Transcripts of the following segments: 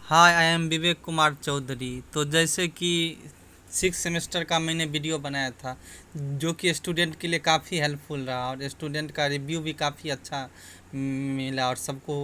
Hi, I am Vivek Kumar Chaudhary. तो जैसे कि सिक्स सेमेस्टर का मैंने वीडियो बनाया था जो कि स्टूडेंट के लिए काफ़ी हेल्पफुल रहा और स्टूडेंट का रिव्यू भी काफ़ी अच्छा मिला और सबको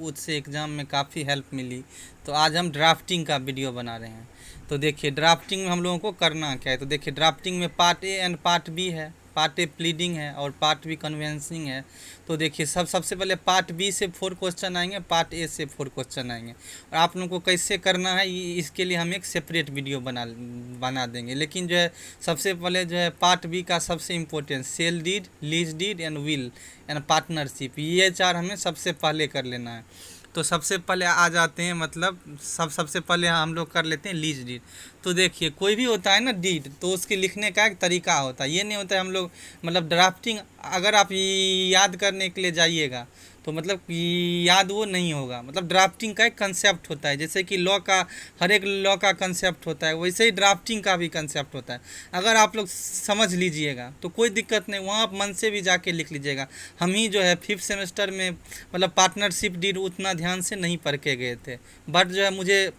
उससे एग्ज़ाम में काफ़ी हेल्प मिली। तो आज हम ड्राफ्टिंग का वीडियो बना रहे हैं। तो देखिए ड्राफ्टिंग में हम लोगों को करना क्या है। तो देखिए ड्राफ्टिंग में part A and part B है। पार्ट ए प्लीडिंग है और पार्ट बी कन्वेंसिंग है। तो देखिए सबसे पहले पार्ट बी से 4 क्वेश्चन आएंगे, पार्ट ए से 4 क्वेश्चन आएंगे। और आप लोगों को कैसे करना है इसके लिए हम एक सेपरेट वीडियो बना देंगे। लेकिन जो है सबसे पहले जो है पार्ट बी का सबसे important sale deed, lease deed and will and partnership, ये चार हमें सबसे पहले कर लेना है। तो सबसे पहले आ जाते हैं, मतलब सबसे पहले हम लोग कर लेते हैं लीज डीड। तो देखिए कोई भी होता है ना डीड, तो उसके लिखने का एक तरीका होता है। ये नहीं होता है हम लोग मतलब ड्राफ्टिंग अगर आप याद करने के लिए जाइएगा तो मतलब याद वो नहीं होगा। मतलब ड्राफ्टिंग का एक कंसेप्ट होता है, जैसे कि लॉ का हर एक लॉ का कंसेप्ट होता है, वैसे ही ड्राफ्टिंग का भी कंसेप्ट होता है। अगर आप लोग समझ लीजिएगा तो कोई दिक्कत नहीं, वहाँ आप मन से भी जाके लिख लीजिएगा। हम ही जो है 5th सेमेस्टर में मतलब पार्टनरशिप डीड उतना ध्यान से नहीं पढ़ के गए थे, बट जो है मुझे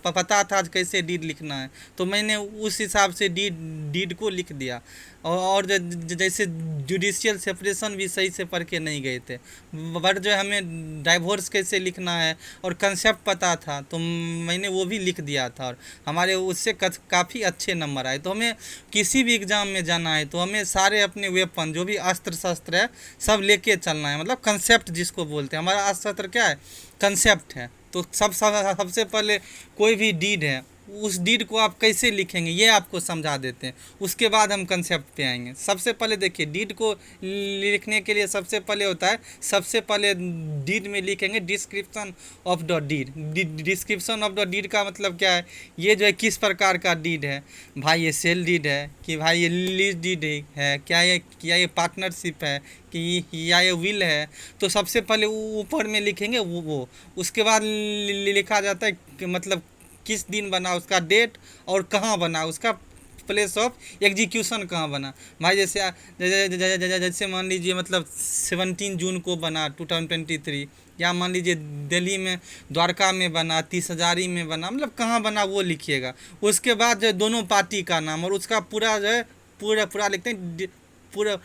पता था आज कैसे डीड लिखना है, तो मैंने उस हिसाब से डीड डीड को लिख दिया। और जैसे जुडिशियल सेपरेशन भी सही से पढ़ के नहीं गए थे, बट जो है हमें डाइवोर्स कैसे लिखना है और कंसेप्ट पता था, तो मैंने वो भी लिख दिया था और हमारे उससे काफ़ी अच्छे नंबर आए। तो हमें किसी भी एग्ज़ाम में जाना है तो हमें सारे अपने वेपन जो भी अस्त्र शस्त्र है सब लेके चलना है। मतलब कंसेप्ट जिसको बोलते हैं, हमारा अस्त्र शस्त्र क्या है, कंसेप्ट है। तो सबसे पहले कोई भी डीड है उस डीड को आप कैसे लिखेंगे ये आपको समझा देते हैं, उसके बाद हम कंसेप्ट पे आएंगे। सबसे पहले देखिए डीड को लिखने के लिए सबसे पहले होता है, सबसे पहले डीड में लिखेंगे description of the deed. Description of the deed का मतलब क्या है, ये जो है किस प्रकार का डीड है। भाई ये सेल डीड है कि भाई ये लीज डीड है, क्या ये पार्टनरशिप है कि या ये विल है। तो सबसे पहले ऊपर में लिखेंगे वो उसके बाद लिखा जाता है कि मतलब किस दिन बना, उसका डेट और कहाँ बना, उसका प्लेस ऑफ एग्जीक्यूशन कहाँ बना। भाई जैसे मान लीजिए मतलब 17 जून को बना 2023, या मान लीजिए दिल्ली में द्वारका में बना, 30,000 में बना, मतलब कहाँ बना वो लिखिएगा। उसके बाद जो है दोनों पार्टी का नाम और उसका पूरा जो है पूरा पूरा लिखते हैं, पूरा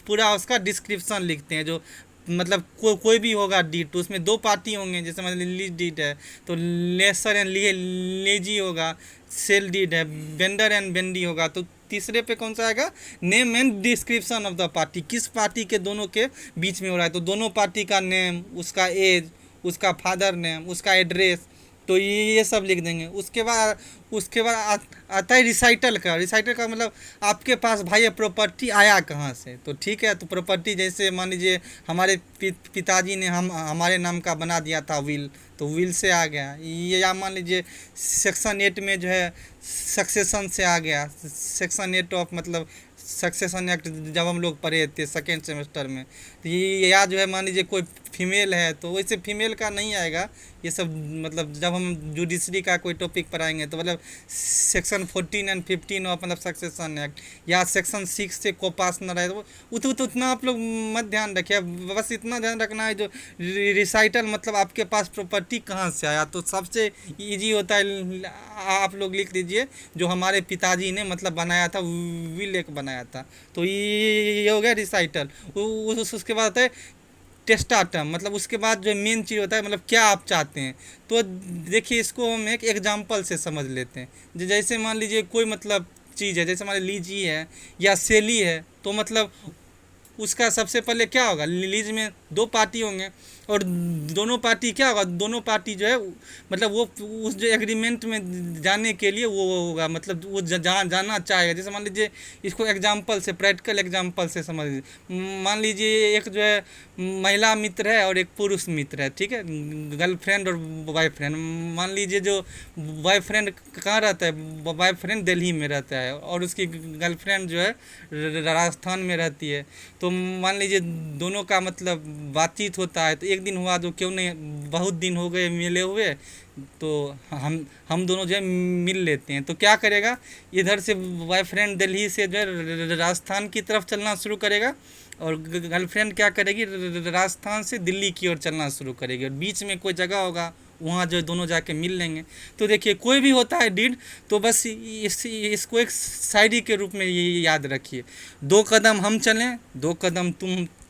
पूरा उसका डिस्क्रिप्शन लिखते हैं। जो मतलब कोई भी होगा डीड तो उसमें दो पार्टी होंगे, जैसे मतलब लीज डीड है तो लेसर एंड लेजी होगा, सेल डीड है वेंडर एंड वेंडी होगा। तो तीसरे पे कौन सा आएगा, name and description of the party, किस पार्टी के दोनों के बीच में हो रहा है। तो दोनों पार्टी का नेम, उसका एज, उसका फादर नेम, उसका एड्रेस, तो ये सब लिख देंगे। उसके बाद आता है रिसाइटल का। रिसाइटल का मतलब आपके पास भाई ये प्रॉपर्टी आया कहाँ से। तो ठीक है, तो प्रॉपर्टी जैसे मान लीजिए हमारे पिताजी ने हमारे नाम का बना दिया था विल, तो विल से आ गया ये। या मान लीजिए सेक्शन 8 में जो है सक्सेशन से आ गया, सेक्शन 8 ऑफ मतलब सक्सेशन एक्ट जब हम लोग पढ़े थे 2nd सेमेस्टर में। तो ये या जो है मान लीजिए कोई फीमेल है तो वैसे फीमेल का नहीं आएगा ये सब। मतलब जब हम जुडिशरी का कोई टॉपिक पढ़ाएंगे तो मतलब सेक्शन 14 एंड 15 ऑफ मतलब सक्सेशन एक्ट, या सेक्शन 6 से को पास न रहे तो उतना आप लोग मत ध्यान रखिए। बस इतना ध्यान रखना है जो रिसाइटल मतलब आपके पास प्रॉपर्टी कहाँ से आया। तो सबसे ईजी होता है, आप लोग लिख दीजिए जो हमारे पिताजी ने मतलब बनाया था, विल एक बनाया था। तो ये हो गया रिसाइटल। उसके बाद होता है टेस्टाटम, मतलब उसके बाद जो मेन चीज़ होता है मतलब क्या आप चाहते हैं। तो देखिए इसको हम एक एग्जांपल से समझ लेते हैं। जैसे मान लीजिए कोई मतलब चीज़ है, जैसे मान लीजी है या सेली है, तो मतलब उसका सबसे पहले क्या होगा, लीज में दो पार्टी होंगे और दोनों पार्टी क्या होगा, दोनों पार्टी जो है मतलब वो उस जो एग्रीमेंट में जाने के लिए वो होगा, मतलब वो जाना चाहेगा। जैसे मान लीजिए इसको एग्जांपल से, प्रैक्टिकल एग्जांपल से समझ लीजिए। मान लीजिए एक जो है महिला मित्र है और एक पुरुष मित्र है, ठीक है, गर्लफ्रेंड और बॉयफ्रेंड। मान लीजिए जो बॉयफ्रेंड कहाँ रहता है, बॉयफ्रेंड दिल्ली में रहता है और उसकी गर्लफ्रेंड जो है राजस्थान में रहती है। तो मान लीजिए दोनों का मतलब बातचीत होता है, तो एक दिन हुआ तो क्यों नहीं, बहुत दिन हो गए मिले हुए, तो हम दोनों जो है मिल लेते हैं। तो क्या करेगा, इधर से बॉयफ्रेंड दिल्ली से जो है राजस्थान की तरफ चलना शुरू करेगा और गर्लफ्रेंड क्या करेगी, राजस्थान से दिल्ली की ओर चलना शुरू करेगी, और बीच में कोई जगह होगा वहाँ जो दोनों जाके मिल लेंगे। तो देखिए कोई भी होता है डीड तो बस इसको एक शायरी के रूप में ये याद रखिए, 2 कदम हम चलें, 2 कदम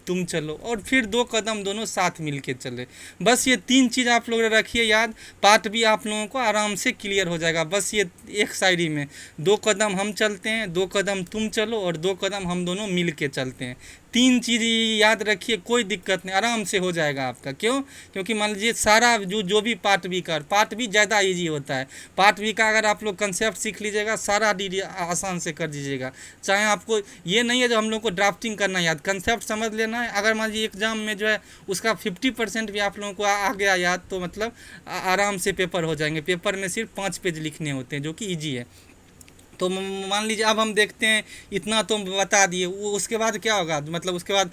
तुम चलो, और फिर 2 कदम दोनों साथ मिल के चले। बस ये 3 चीज़ आप लोग रखिए याद, पाठ भी आप लोगों को आराम से क्लियर हो जाएगा। बस ये एक शायरी में 2 कदम हम चलते हैं, 2 कदम तुम चलो, और 2 कदम हम दोनों मिल के चलते हैं। 3 चीज़ याद रखिए, कोई दिक्कत नहीं, आराम से हो जाएगा आपका। क्यों? क्योंकि मान लीजिए सारा जो भी पार्ट भी ज़्यादा ईजी होता है। पार्ट बी का अगर आप लोग कंसेप्ट सीख लीजिएगा, सारा डी आसान से कर दीजिएगा। चाहे आपको ये नहीं है जो हम लोग को ड्राफ्टिंग करना याद, कंसेप्ट समझ लेना है। अगर मान लीजिए एग्जाम में जो है उसका 50% भी आप लोगों को आ गया याद, तो मतलब आराम से पेपर हो जाएंगे। पेपर में सिर्फ 5 पेज लिखने होते हैं, जो कि ईजी है। तो मान लीजिए अब हम देखते हैं, इतना तो बता दिए, वो उसके बाद क्या होगा, मतलब उसके बाद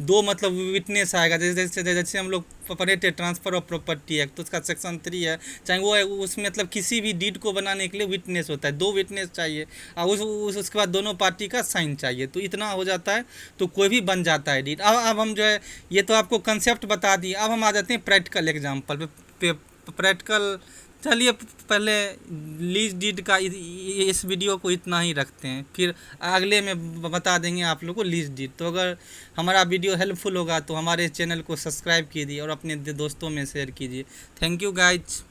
2 मतलब विटनेस आएगा। जैसे हम लोग पढ़े थे ट्रांसफ़र ऑफ प्रॉपर्टी एक्ट, तो उसका सेक्शन 3 है, चाहे वो है उसमें मतलब किसी भी डीड को बनाने के लिए विटनेस होता है, 2 विटनेस चाहिए, और उसके बाद दोनों पार्टी का साइन चाहिए। तो इतना हो जाता है तो कोई भी बन जाता है डीड। अब हम जो है, ये तो आपको कंसेप्ट बता दिए, अब हम आ जाते हैं प्रैक्टिकल एग्जाम्पल पे। प्रैक्टिकल, चलिए पहले लीज डीड का इस वीडियो को इतना ही रखते हैं, फिर अगले में बता देंगे आप लोग को लीज डीड। तो अगर हमारा वीडियो हेल्पफुल होगा तो हमारे चैनल को सब्सक्राइब कीजिए और अपने दोस्तों में शेयर कीजिए। Thank you guys.